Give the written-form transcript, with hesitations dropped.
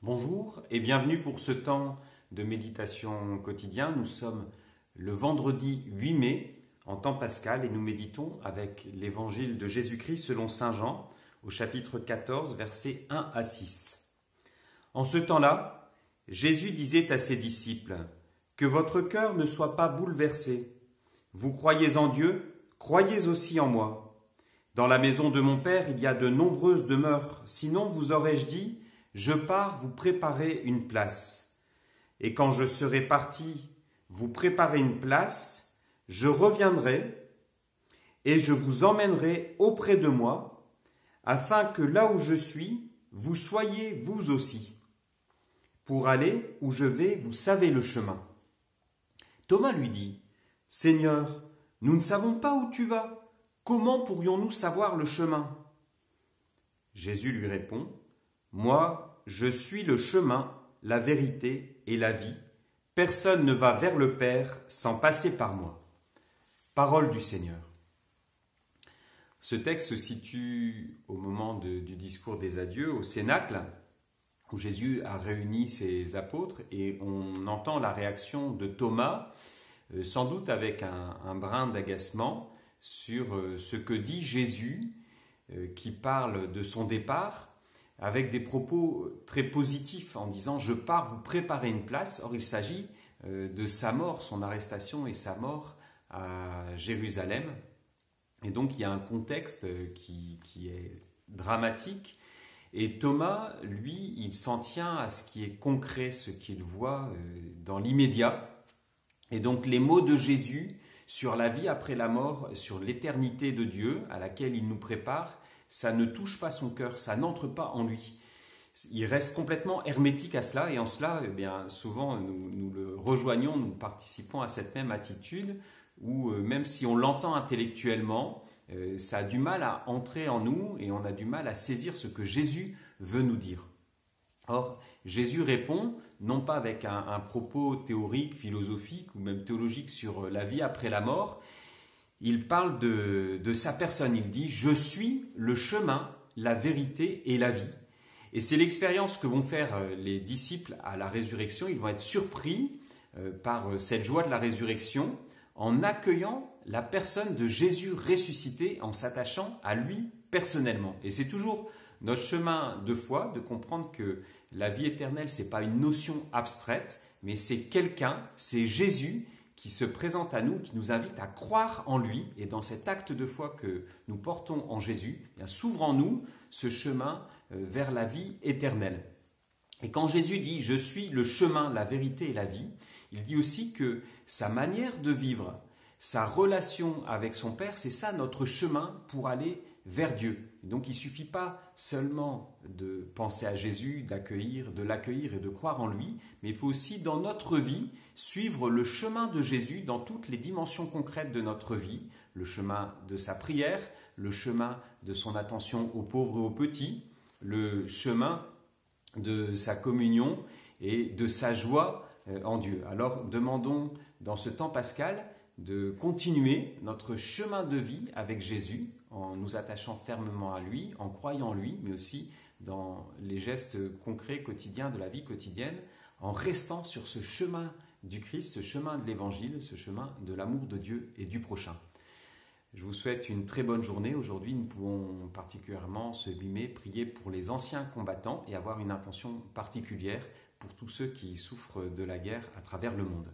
Bonjour et bienvenue pour ce temps de méditation quotidien. Nous sommes le vendredi 8 mai en temps pascal et nous méditons avec l'évangile de Jésus-Christ selon saint Jean au chapitre 14 versets 1 à 6. En ce temps-là, Jésus disait à ses disciples : « Que votre cœur ne soit pas bouleversé. Vous croyez en Dieu, croyez aussi en moi. Dans la maison de mon Père, il y a de nombreuses demeures. Sinon, vous aurais-je dit : je pars vous préparer une place. Et quand je serai parti vous préparer une place, je reviendrai et je vous emmènerai auprès de moi, afin que là où je suis, vous soyez vous aussi. Pour aller où je vais, vous savez le chemin. » Thomas lui dit : « Seigneur, nous ne savons pas où tu vas. Comment pourrions-nous savoir le chemin ?» Jésus lui répond : « Moi, je suis le chemin, la vérité et la vie. Personne ne va vers le Père sans passer par moi. » Parole du Seigneur. Ce texte se situe au moment du discours des adieux, au Cénacle, où Jésus a réuni ses apôtres et on entend la réaction de Thomas, sans doute avec un brin d'agacement sur ce que dit Jésus, qui parle de son départ, avec des propos très positifs en disant « je pars vous préparer une place ». Or il s'agit de sa mort, son arrestation et sa mort à Jérusalem. Et donc il y a un contexte qui est dramatique. Et Thomas, lui, il s'en tient à ce qui est concret, ce qu'il voit dans l'immédiat. Et donc les mots de Jésus sur la vie après la mort, sur l'éternité de Dieu à laquelle il nous prépare, ça ne touche pas son cœur, ça n'entre pas en lui. Il reste complètement hermétique à cela et en cela, souvent nous le rejoignons, nous participons à cette même attitude où même si on l'entend intellectuellement, ça a du mal à entrer en nous et on a du mal à saisir ce que Jésus veut nous dire. Or, Jésus répond, non pas avec un propos théorique, philosophique ou même théologique sur la vie après la mort. Il parle de sa personne. Il dit « Je suis le chemin, la vérité et la vie ». Et c'est l'expérience que vont faire les disciples à la résurrection. Ils vont être surpris par cette joie de la résurrection en accueillant la personne de Jésus ressuscité, en s'attachant à lui personnellement. Et c'est toujours notre chemin de foi de comprendre que la vie éternelle, ce n'est pas une notion abstraite, mais c'est quelqu'un, c'est Jésus qui se présente à nous, qui nous invite à croire en lui. Et dans cet acte de foi que nous portons en Jésus, s'ouvre en nous ce chemin vers la vie éternelle. Et quand Jésus dit « Je suis le chemin, la vérité et la vie », il dit aussi que sa manière de vivre, sa relation avec son Père, c'est ça notre chemin pour aller vers Dieu. Donc il ne suffit pas seulement de penser à Jésus, de l'accueillir et de croire en lui, mais il faut aussi dans notre vie suivre le chemin de Jésus dans toutes les dimensions concrètes de notre vie, le chemin de sa prière, le chemin de son attention aux pauvres et aux petits, le chemin de sa communion et de sa joie en Dieu. Alors demandons dans ce temps pascal de continuer notre chemin de vie avec Jésus en nous attachant fermement à lui, en croyant en lui, mais aussi dans les gestes concrets quotidiens de la vie quotidienne, en restant sur ce chemin du Christ, ce chemin de l'Évangile, ce chemin de l'amour de Dieu et du prochain. Je vous souhaite une très bonne journée. Aujourd'hui, nous pouvons particulièrement ce 8 mai prier pour les anciens combattants et avoir une intention particulière pour tous ceux qui souffrent de la guerre à travers le monde.